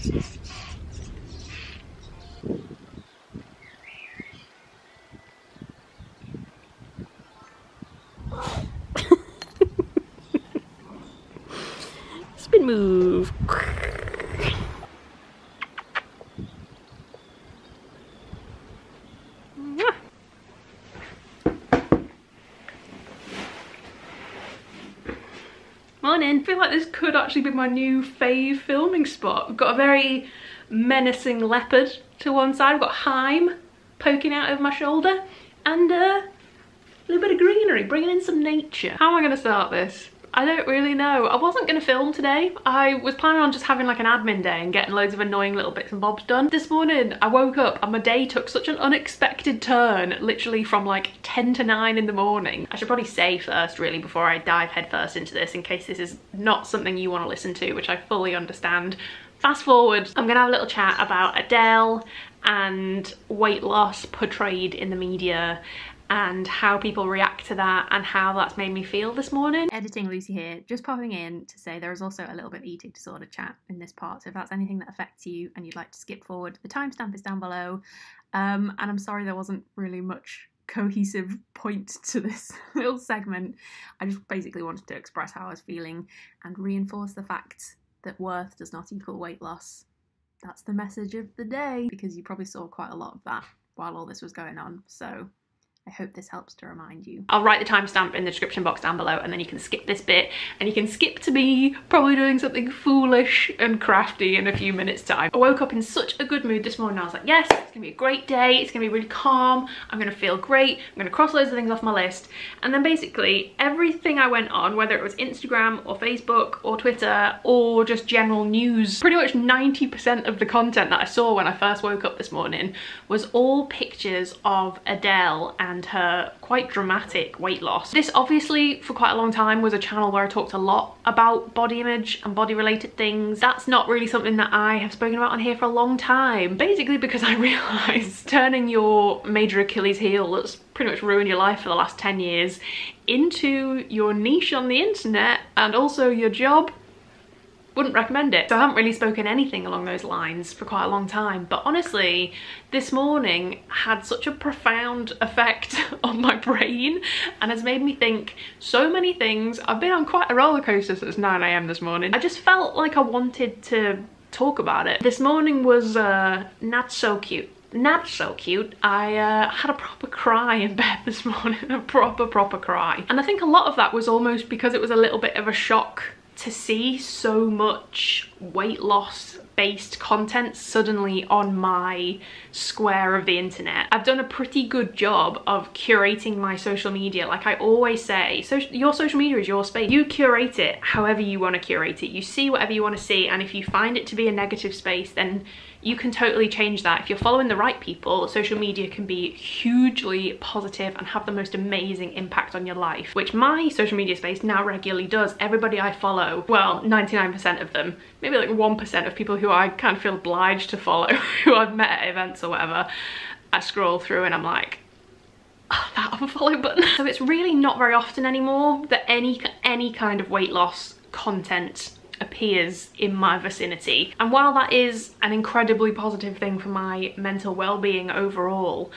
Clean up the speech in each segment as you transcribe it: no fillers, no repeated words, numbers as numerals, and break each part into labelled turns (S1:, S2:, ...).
S1: Spin move. Morning. I feel like this could actually be my new fave filming spot. I've got a very menacing leopard to one side. I've got Heim poking out over my shoulder and a little bit of greenery, bringing in some nature. How am I going to start this? I don't really know. I wasn't going to film today. I was planning on just having like an admin day and getting loads of annoying little bits and bobs done. This morning I woke up and my day took such an unexpected turn, literally from like 10 to 9 in the morning. I should probably say first really before I dive headfirst into this, in case this is not something you want to listen to, which I fully understand. Fast forward, I'm gonna have a little chat about Adele and weight loss portrayed in the media and how people react to that and how that's made me feel this morning. Editing Lucy here, just popping in to say there is also a little bit of eating disorder chat in this part, so if that's anything that affects you and you'd like to skip forward, the timestamp is down below. And I'm sorry there wasn't really much cohesive point to this little segment. I just basically wanted to express how I was feeling and reinforce the fact that worth does not equal weight loss. That's the message of the day, because you probably saw quite a lot of that while all this was going on, so I hope this helps to remind you. I'll write the timestamp in the description box down below, and then you can skip this bit and you can skip to me probably doing something foolish and crafty in a few minutes time. I woke up in such a good mood this morning. I was like, yes, it's gonna be a great day. It's gonna be really calm. I'm gonna feel great. I'm gonna cross loads of things off my list. And then basically everything I went on, whether it was Instagram or Facebook or Twitter or just general news, pretty much 90% of the content that I saw when I first woke up this morning was all pictures of Adele and her quite dramatic weight loss. This obviously for quite a long time was a channel where I talked a lot about body image and body related things. That's not really something that I have spoken about on here for a long time, basically because I realised turning your major Achilles heel that's pretty much ruined your life for the last 10 years into your niche on the internet and also your job, wouldn't recommend it. So I haven't really spoken anything along those lines for quite a long time, but honestly this morning had such a profound effect on my brain and has made me think so many things. I've been on quite a roller coaster since 9 AM this morning. I just felt like I wanted to talk about it. This morning was not so cute. Not so cute. I had a proper cry in bed this morning, a proper cry. And I think a lot of that was almost because it was a little bit of a shock to see so much weight loss based content suddenly on my square of the internet. I've done a pretty good job of curating my social media. Like I always say, your social media is your space. You curate it however you want to curate it. You see whatever you want to see, and if you find it to be a negative space, then you can totally change that. If you're following the right people, social media can be hugely positive and have the most amazing impact on your life, which my social media space now regularly does. Everybody I follow, well, 99% of them, maybe like 1% of people who I kind of feel obliged to follow, who I've met at events or whatever, I scroll through and I'm like, oh, that unfollow button. So it's really not very often anymore that any kind of weight loss content appears in my vicinity, and while that is an incredibly positive thing for my mental well-being overall,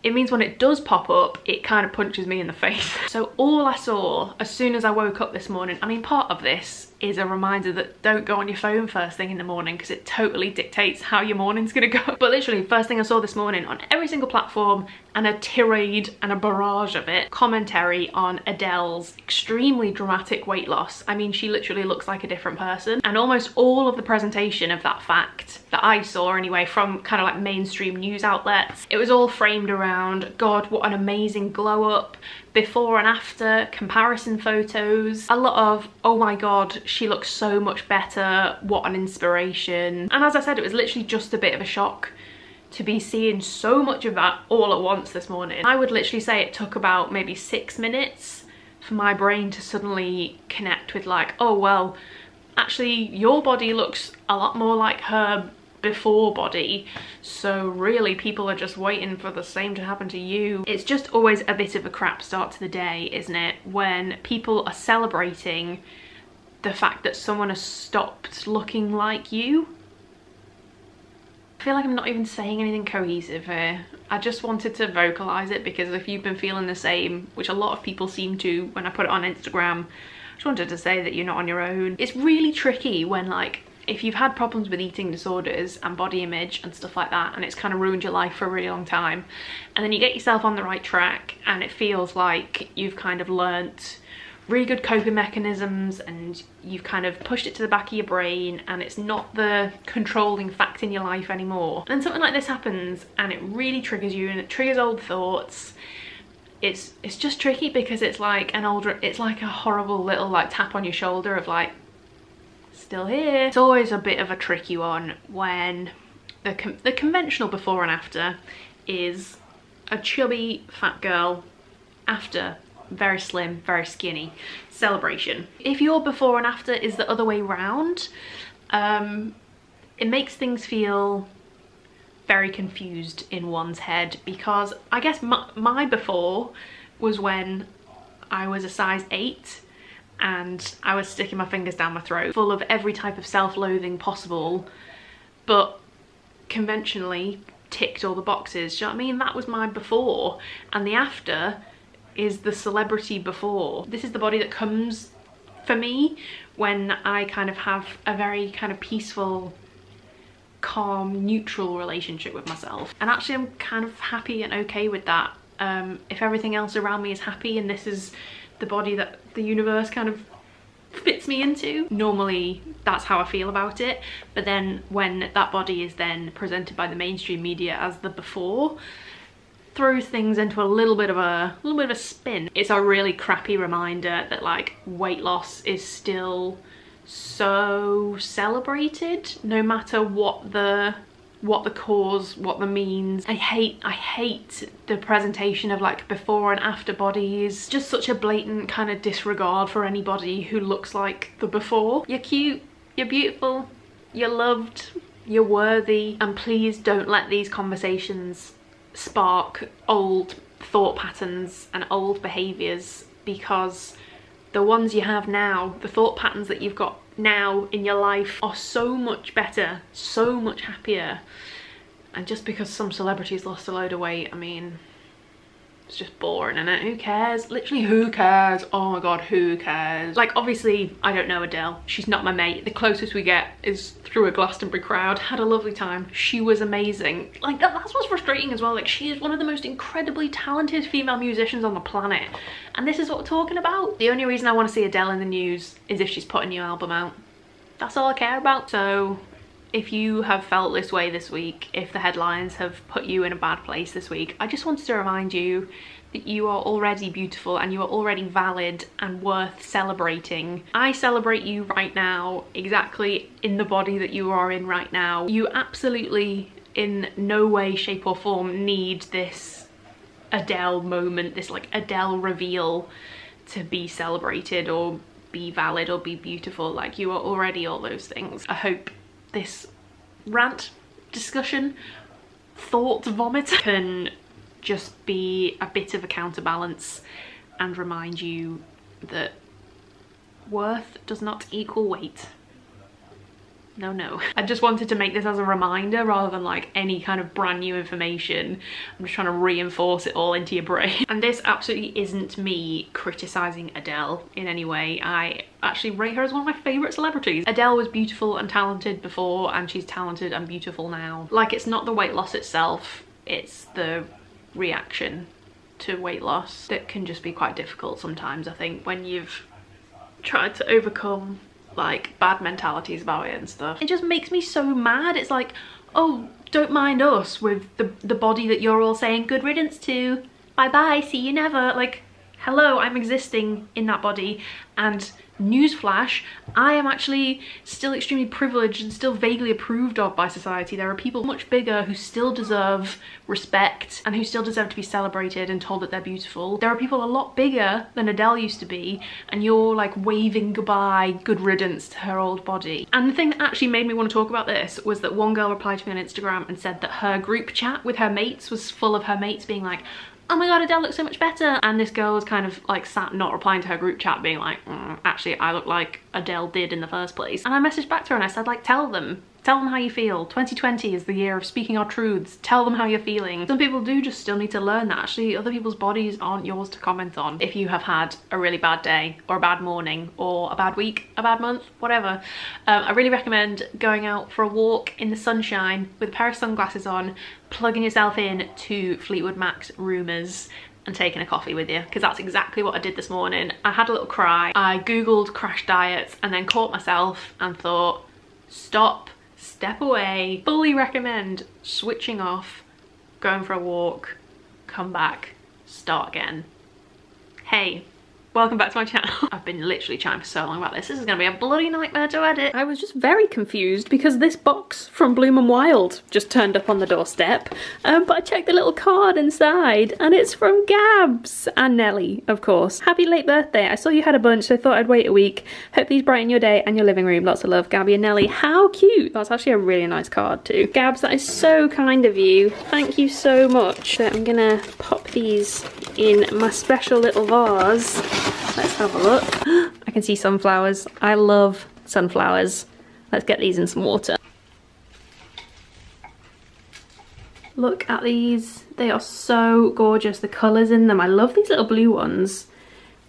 S1: it means when it does pop up, it kind of punches me in the face. So all I saw as soon as I woke up this morning, I mean, part of this is a reminder that don't go on your phone first thing in the morning because it totally dictates how your morning's gonna go. But literally first thing I saw this morning on every single platform, and a tirade and a barrage of it, commentary on Adele's extremely dramatic weight loss. I mean, she literally looks like a different person, and almost all of the presentation of that fact that I saw anyway from kind of like mainstream news outlets, it was all framed around, God, what an amazing glow up, before and after comparison photos, a lot of, oh my God, she looks so much better, what an inspiration. And as I said, it was literally just a bit of a shock to be seeing so much of that all at once this morning. I would literally say it took about maybe 6 minutes for my brain to suddenly connect with like, oh well, actually your body looks a lot more like her before body, so really people are just waiting for the same to happen to you. It's just always a bit of a crap start to the day, isn't it, when people are celebrating the fact that someone has stopped looking like you. I feel like I'm not even saying anything cohesive here. I just wanted to vocalize it because if you've been feeling the same, which a lot of people seem to when I put it on Instagram, I just wanted to say that you're not on your own. It's really tricky when, like, if you've had problems with eating disorders and body image and stuff like that, and it's kind of ruined your life for a really long time, and then you get yourself on the right track and it feels like you've kind of learnt really good coping mechanisms and you've kind of pushed it to the back of your brain and it's not the controlling fact in your life anymore. And something like this happens and it really triggers you and it triggers old thoughts. It's just tricky because it's like it's like a horrible little like tap on your shoulder of like, still here. It's always a bit of a tricky one when the conventional before and after is a chubby fat girl after very slim, very skinny celebration. If your before and after is the other way round, it makes things feel very confused in one's head, because I guess my before was when I was a size 8 and I was sticking my fingers down my throat, full of every type of self-loathing possible, but conventionally ticked all the boxes. Do you know what I mean? That was my before, and the after is the celebrity before. This is the body that comes for me when I kind of have a very kind of peaceful, calm, neutral relationship with myself. And actually I'm kind of happy and okay with that. If everything else around me is happy and this is the body that the universe kind of fits me into, normally that's how I feel about it. But then when that body is then presented by the mainstream media as the before, throws things into a little bit of a spin. It's a really crappy reminder that like weight loss is still so celebrated, no matter what the cause, what the means. I hate the presentation of like before and after bodies. Just such a blatant kind of disregard for anybody who looks like the before. You're cute, you're beautiful, you're loved, you're worthy, and please don't let these conversations spark old thought patterns and old behaviours, because the ones you have now, the thought patterns that you've got now in your life are so much better, so much happier. And just because some celebrities lost a load of weight, I mean, it's just boring, isn't it? Who cares? Literally, who cares? Oh my god, who cares? Like, obviously I don't know Adele, she's not my mate. The closest we get is through a Glastonbury crowd. Had a lovely time, she was amazing. Like that's what's frustrating as well. Like, she is one of the most incredibly talented female musicians on the planet, and this is what we're talking about. The only reason I want to see Adele in the news is if she's put a new album out. That's all I care about. So if you have felt this way this week, if the headlines have put you in a bad place this week, I just wanted to remind you that you are already beautiful and you are already valid and worth celebrating. I celebrate you right now, exactly in the body that you are in right now. You absolutely in no way, shape or form need this Adele moment, this like Adele reveal to be celebrated or be valid or be beautiful. Like, you are already all those things. I hope this rant, discussion, thought vomit can just be a bit of a counterbalance and remind you that worth does not equal weight. No. I just wanted to make this as a reminder rather than like any kind of brand new information. I'm just trying to reinforce it all into your brain. And this absolutely isn't me criticizing Adele in any way. I actually rate her as one of my favorite celebrities. Adele was beautiful and talented before, and she's talented and beautiful now. Like, it's not the weight loss itself, it's the reaction to weight loss that can just be quite difficult sometimes, I think, when you've tried to overcome like bad mentalities about it and stuff. It just makes me so mad. It's like, oh, don't mind us with the body that you're all saying good riddance to, bye bye, see you never. Like, hello, I'm existing in that body, and newsflash, I am actually still extremely privileged and still vaguely approved of by society. There are people much bigger who still deserve respect and who still deserve to be celebrated and told that they're beautiful. There are people a lot bigger than Adele used to be, and you're like waving goodbye, good riddance to her old body. And the thing that actually made me want to talk about this was that one girl replied to me on Instagram and said that her group chat with her mates was full of her mates being like, oh my god, Adele looks so much better. And this girl was kind of like sat not replying to her group chat being like, actually I look like Adele did in the first place. And I messaged back to her and I said, like, tell them Tell them how you feel. 2020 is the year of speaking our truths. Tell them how you're feeling. Some people do just still need to learn that actually other people's bodies aren't yours to comment on. If you have had a really bad day or a bad morning or a bad week, a bad month, whatever, I really recommend going out for a walk in the sunshine with a pair of sunglasses on, plugging yourself in to Fleetwood Mac's Rumours and taking a coffee with you, because that's exactly what I did this morning. I had a little cry. I googled crash diets and then caught myself and thought, stop. Step away. Fully recommend switching off, going for a walk, come back, start again. Hey, welcome back to my channel. I've been literally chatting for so long about this. This is gonna be a bloody nightmare to edit. I was just very confused because this box from Bloom and Wild just turned up on the doorstep. But I checked the little card inside and it's from Gabs and Nelly, of course. Happy late birthday. I saw you had a bunch, so I thought I'd wait a week. Hope these brighten your day and your living room. Lots of love, Gabby and Nelly. How cute. That's actually a really nice card too. Gabs, that is so kind of you. Thank you so much. So I'm gonna pop these in my special little vase. Let's have a look. I can see sunflowers. I love sunflowers. Let's get these in some water. Look at these. They are so gorgeous. The colours in them. I love these little blue ones.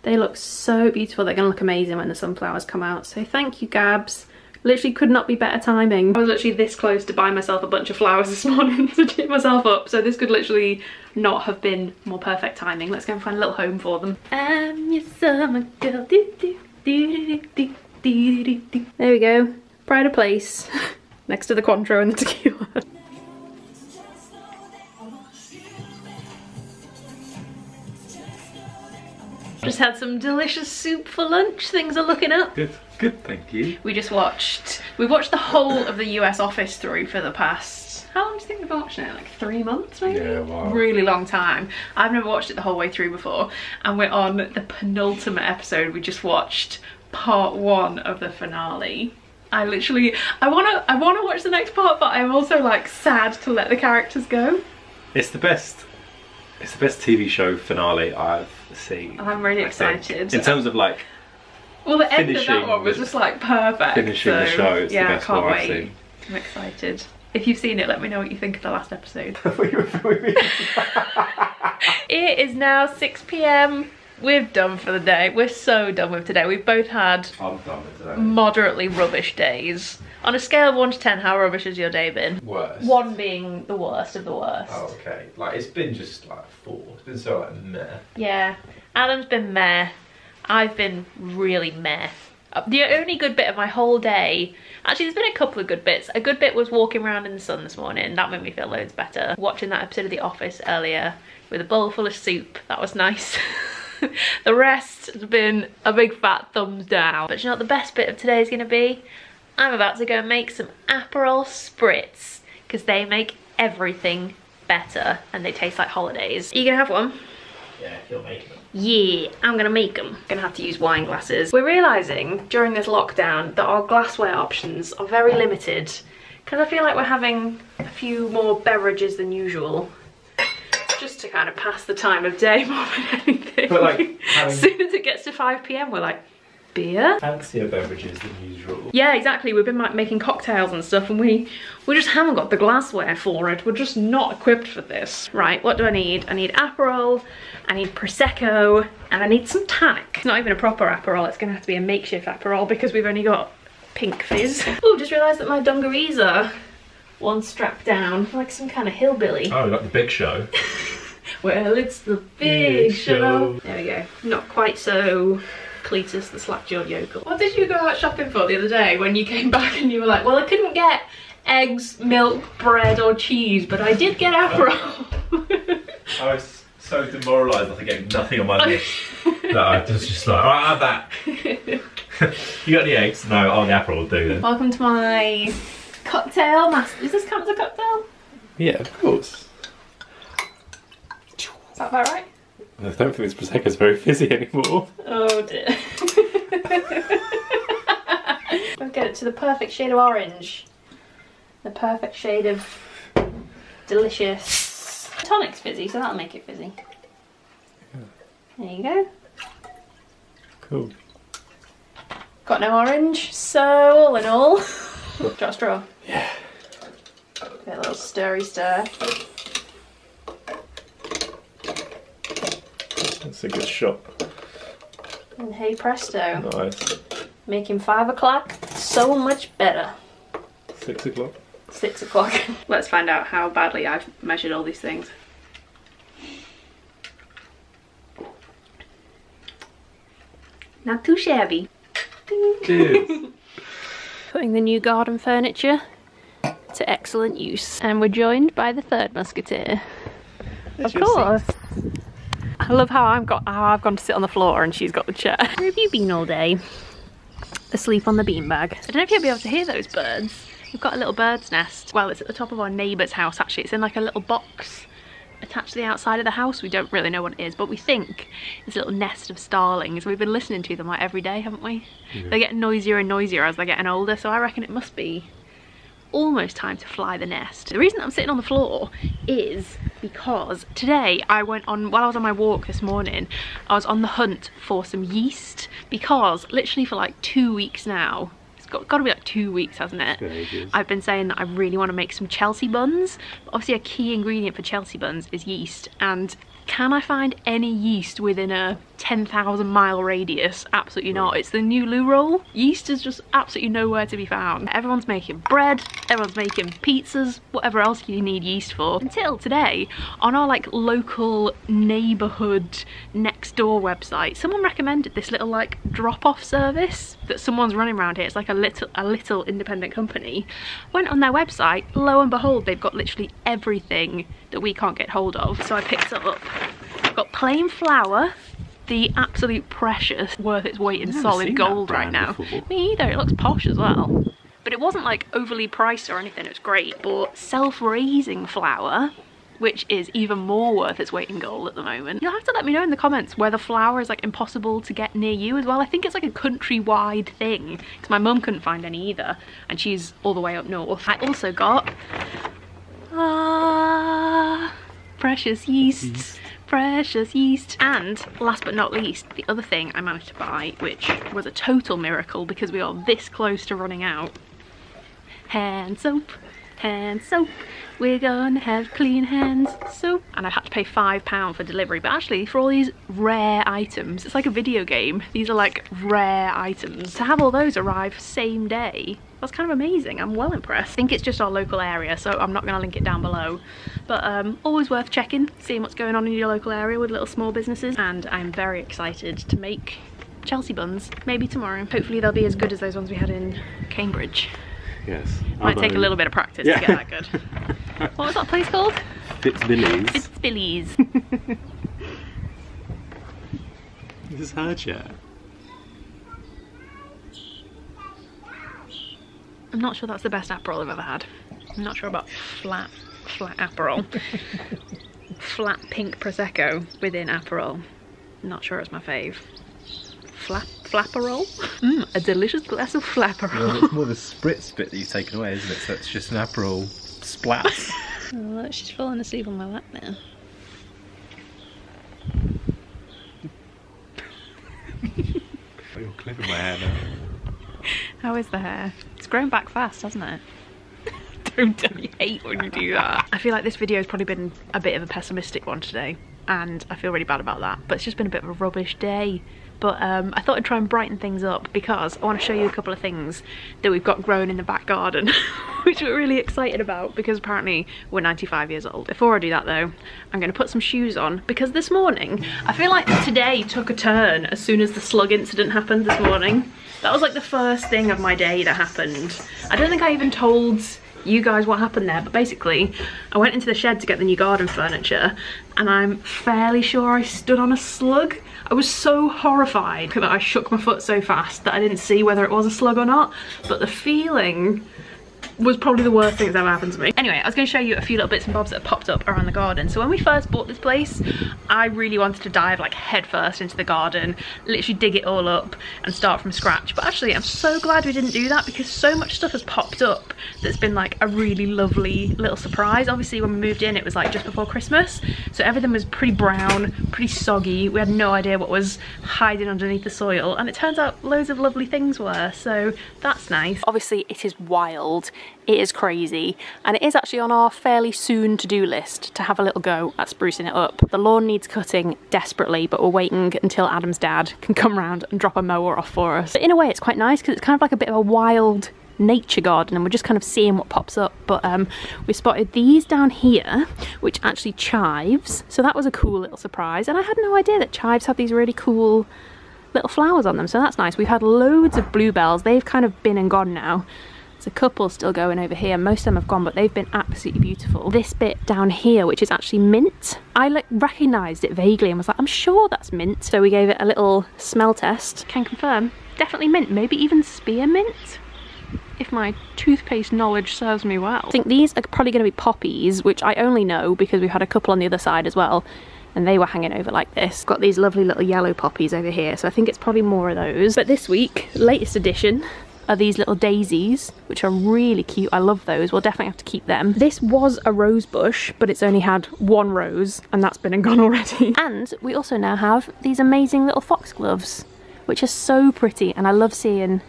S1: They look so beautiful. They're going to look amazing when the sunflowers come out. So thank you, Gabs. Literally could not be better timing. I was literally this close to buying myself a bunch of flowers this morning to cheer myself up, so this could literally not have been more perfect timing. Let's go and find a little home for them. I'm your summer girl. There we go. Pride of place. Next to the Cointreau and the tequila. Just had some delicious soup for lunch. Things are looking up.
S2: Good, thank you.
S1: We watched the whole of the US Office through for the past, how long do you think we've watched it? Like 3 months maybe?
S2: Yeah, wow.
S1: Really long time. I've never watched it the whole way through before, and we're on the penultimate episode. We just watched part 1 of the finale. I wanna watch the next part, but I'm also like sad to let the characters go.
S2: It's the best TV show finale I've seen.
S1: I'm really excited.
S2: In terms of like,
S1: well, the end of that one was just like perfect.
S2: Finishing the show, it's the best one I've seen.
S1: I'm excited. If you've seen it, let me know what you think of the last episode. It is now 6 p.m. We're done for the day. We're so done with today. We've both had moderately rubbish days. On a scale of 1 to 10, how rubbish has your day been?
S2: Worst.
S1: 1 being the worst of the worst.
S2: Oh, okay. Like, it's been just like 4. It's been so like meh.
S1: Yeah. Adam's been meh. I've been really meh. The only good bit of my whole day, actually there's been a couple of good bits. A good bit was walking around in the sun this morning. That made me feel loads better. Watching that episode of The Office earlier with a bowl full of soup. That was nice. The rest has been a big fat thumbs down. But you know what the best bit of today is going to be? I'm about to go and make some Aperol Spritz, because they make everything better and they taste like holidays. Are you gonna have one?
S2: Yeah, you'll make them.
S1: Yeah, I'm gonna make them. Gonna have to use wine glasses. We're realising during this lockdown that our glassware options are very limited, because I feel like we're having a few more beverages than usual. Just to kind of pass the time of day more than anything.
S2: But like,
S1: as soon as it gets to 5 p.m, we're like, beer?
S2: Fancier beverages than usual.
S1: Yeah, exactly. We've been like making cocktails and stuff, and we just haven't got the glassware for it. We're just not equipped for this. Right, what do I need? I need Aperol, I need Prosecco, and I need some tonic. It's not even a proper Aperol, it's gonna have to be a makeshift Aperol because we've only got pink fizz. Oh, just realised that my dungarees are one strapped down, like some kind of hillbilly.
S2: Oh, like the Big Show.
S1: Well, it's the big show. There we go. Not quite so Cletus the slack-jawed yokel. What did you go out shopping for the other day when you came back and you were like, well, I couldn't get eggs, milk, bread or cheese, but I did get Aperol.
S2: I was so demoralised after getting nothing on my list that I was just like, alright, I'll have that. You got any eggs? No, oh, the Aperol will do then.
S1: Welcome to my cocktail master. Does this count as a cocktail?
S2: Yeah, of course.
S1: Is that about right?
S2: I don't think this Prosecco's very fizzy anymore.
S1: Oh dear. We'll get it to the perfect shade of orange. The perfect shade of delicious. Tonic's fizzy, so that'll make it fizzy. Yeah. There you go.
S2: Cool.
S1: Got no orange, so all in all, Got a straw?
S2: Yeah.
S1: Get a little stirry stir.
S2: That's a good shot.
S1: And hey presto.
S2: Nice.
S1: Making 5 o'clock so much better.
S2: 6 o'clock.
S1: 6 o'clock. Let's find out how badly I've measured all these things. Not too shabby.
S2: Cheers.
S1: Putting the new garden furniture to excellent use. And we're joined by the third musketeer. Of course. I love how I've gone to sit on the floor and she's got the chair. Where have you been all day? Asleep on the beanbag. I don't know if you'll be able to hear those birds. We've got a little bird's nest. Well, it's at the top of our neighbour's house actually. It's in like a little box attached to the outside of the house. We don't really know what it is, but we think it's a little nest of starlings. We've been listening to them like every day, haven't we? Yeah. They get noisier and noisier as they're getting older, so I reckon it must be almost time to fly the nest. The reason I'm sitting on the floor is because today while I was on my walk this morning, I was on the hunt for some yeast, because literally for like 2 weeks now, it's got to be like 2 weeks, hasn't it? I've been saying that I really want to make some Chelsea buns. But obviously a key ingredient for Chelsea buns is yeast, and can I find any yeast within a 10,000 mile radius? Absolutely not. It's the new loo roll. Yeast is just absolutely nowhere to be found. Everyone's making bread, everyone's making pizzas, whatever else you need yeast for. Until today, on our like local neighbourhood next door website, someone recommended this little like drop-off service that someone's running around here. It's like a little independent company. Went on their website, lo and behold, they've got literally everything that we can't get hold of. So I picked up, I've got plain flour, the absolute precious, worth its weight in solid gold right now. Before. Me either, it looks posh as well. But it wasn't like overly priced or anything, it was great. But self-raising flour, which is even more worth its weight in gold at the moment. You'll have to let me know in the comments whether flour is like impossible to get near you as well. I think it's like a countrywide thing, because my mum couldn't find any either, and she's all the way up north. I also got precious yeast. Precious yeast. And last but not least, the other thing I managed to buy, which was a total miracle because we are this close to running out. Hand soap, hand soap. We're gonna have clean hands soap. And I had to pay £5 for delivery, but actually for all these rare items, it's like a video game. These are like rare items. To have all those arrive same day, that's kind of amazing. I'm well impressed. I think it's just our local area, so I'm not gonna link it down below. But always worth checking, seeing what's going on in your local area with little small businesses. And I'm very excited to make Chelsea buns, maybe tomorrow. Hopefully they'll be as good as those ones we had in Cambridge.
S2: Yes.
S1: Might take a little bit of practice to get that good. What was that place called?
S2: Fitzbilly's.
S1: Fitzbilly's.
S2: This is her chair.
S1: I'm not sure that's the best Aperol I've ever had. I'm not sure about flat Aperol. Flat pink Prosecco within Aperol. I'm not sure it's my fave. Flapperol? A delicious glass of Flapperol.
S2: Well, it's more the spritz bit that you've taken away, isn't it? So it's just an Aperol splat.
S1: Oh, look, she's falling asleep on my lap now.
S2: You're clipping my hair now.
S1: How is the hair? It's grown back fast, hasn't it? Don't I hate when you do that. I feel like this video has probably been a bit of a pessimistic one today, and I feel really bad about that, but it's just been a bit of a rubbish day. But I thought I'd try and brighten things up because I want to show you a couple of things that we've got growing in the back garden which we're really excited about because apparently we're 95 years old. Before I do that though, I'm going to put some shoes on because this morning, I feel like today took a turn as soon as the slug incident happened this morning. That was like the first thing of my day that happened. I don't think I even told you guys what happened there, but basically I went into the shed to get the new garden furniture and I'm fairly sure I stood on a slug. I was so horrified that I shook my foot so fast that I didn't see whether it was a slug or not, but the feeling was probably the worst thing that's ever happened to me. Anyway, I was going to show you a few little bits and bobs that have popped up around the garden. So when we first bought this place, I really wanted to dive like head first into the garden, literally dig it all up and start from scratch. But actually I'm so glad we didn't do that, because so much stuff has popped up that's been like a really lovely little surprise. Obviously when we moved in, it was like just before Christmas, so everything was pretty brown, pretty soggy. We had no idea what was hiding underneath the soil, and it turns out loads of lovely things were, so that's nice. Obviously it is wild, it is crazy, and it is actually on our fairly soon to-do list to have a little go at sprucing it up. The lawn needs cutting desperately, but we're waiting until Adam's dad can come round and drop a mower off for us. But in a way it's quite nice, because it's kind of like a bit of a wild nature garden, and we're just kind of seeing what pops up. But we spotted these down here, which actually chives, so that was a cool little surprise, and I had no idea that chives have these really cool little flowers on them, so that's nice. We've had loads of bluebells, they've kind of been and gone now. There's a couple still going over here, most of them have gone, but they've been absolutely beautiful. This bit down here, which is actually mint, I like recognised it vaguely and was like, I'm sure that's mint, so we gave it a little smell test. Can confirm, definitely mint, maybe even spearmint, if my toothpaste knowledge serves me well. I think these are probably going to be poppies, which I only know because we've had a couple on the other side as well, and they were hanging over like this. Got these lovely little yellow poppies over here, so I think it's probably more of those. But this week, latest addition, are these little daisies, which are really cute. I love those. We'll definitely have to keep them. This was a rose bush, but it's only had one rose, and that's been and gone already. And we also now have these amazing little foxgloves, which are so pretty, and I love seeing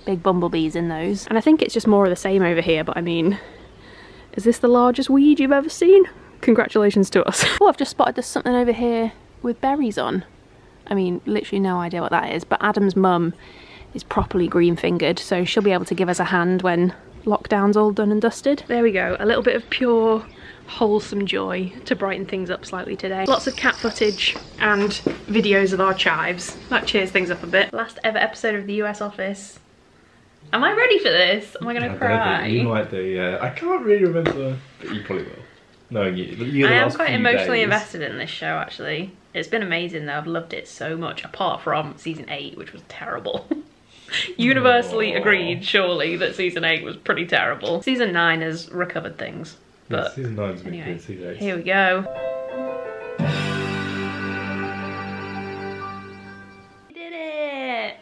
S1: big bumblebees in those. And I think it's just more of the same over here, but I mean, is this the largest weed you've ever seen? Congratulations to us. Oh, I've just spotted there's something over here with berries on. I mean, literally no idea what that is, but Adam's mum is properly green-fingered, so she'll be able to give us a hand when lockdown's all done and dusted. There we go, a little bit of pure wholesome joy to brighten things up slightly today. Lots of cat footage and videos of our chives. That cheers things up a bit. Last ever episode of the US office. Am I ready for this? Am I gonna cry?
S2: You might do, yeah. I can't really remember, but you probably will. Knowing you.
S1: I am quite emotionally invested in this show, actually. It's been amazing though, I've loved it so much, apart from season 8, which was terrible. Universally agreed, surely, that season 8 was pretty terrible. Season 9 has recovered things. But
S2: yeah, season 9's been
S1: anyway,
S2: good, season 8.
S1: Here we go. We did it!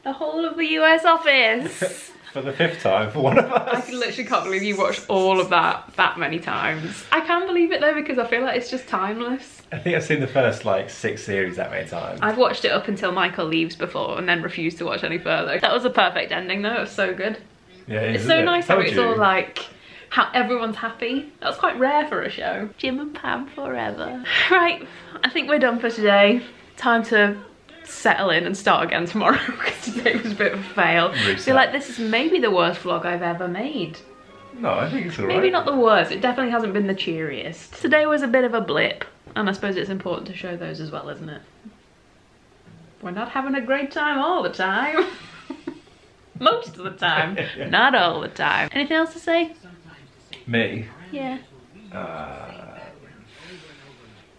S1: The whole of the US office!
S2: For the 5th time for one of us.
S1: I literally can't believe you watched all of that many times. I can't believe it though, because I feel like it's just timeless.
S2: I think I've seen the first like 6 series that many times.
S1: I've watched it up until Michael leaves before and then refused to watch any further. That was a perfect ending though, it was so good.
S2: Yeah,
S1: it's so nice how it's all like, how everyone's happy. That's quite rare for a show. Jim and Pam forever. Right, I think we're done for today. Time to settle in and start again tomorrow, because today was a bit of a fail. I feel like this is maybe the worst vlog I've ever made.
S2: No, I think it's alright.
S1: Maybe not the worst, it definitely hasn't been the cheeriest. Today was a bit of a blip, and I suppose it's important to show those as well, isn't it? We're not having a great time all the time. Most of the time, not all the time. Anything else to say?
S2: Me?
S1: Yeah.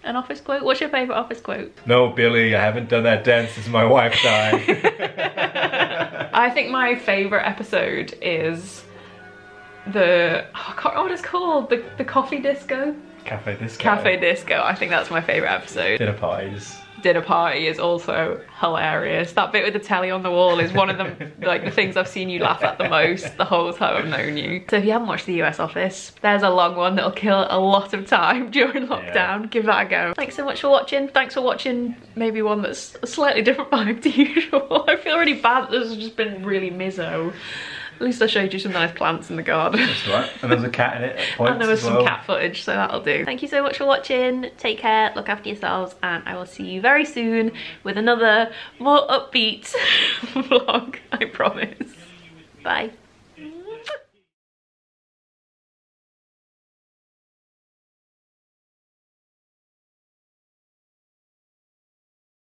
S1: An office quote? What's your favourite office quote?
S2: No, Billy, I haven't done that dance since my wife died.
S1: I think my favourite episode is the, oh, I can't remember what it's called, the coffee disco?
S2: Cafe disco.
S1: Cafe disco, I think that's my favourite episode.
S2: Dinner parties.
S1: Dinner party is also hilarious. That bit with the telly on the wall is one of the like the things I've seen you laugh at the most the whole time I've known you. So if you haven't watched the US office, there's a long one that'll kill a lot of time during lockdown. Yeah. Give that a go. Thanks so much for watching. Thanks for watching maybe one that's a slightly different vibe to usual. I feel really bad that this has just been really mizzo. At least I showed you some nice plants in the garden. That's
S2: right. And there was a cat in it at points.
S1: And there was some cat footage, so that'll do. Thank you so much for watching. Take care, look after yourselves, and I will see you very soon with another more upbeat vlog, I promise. Bye.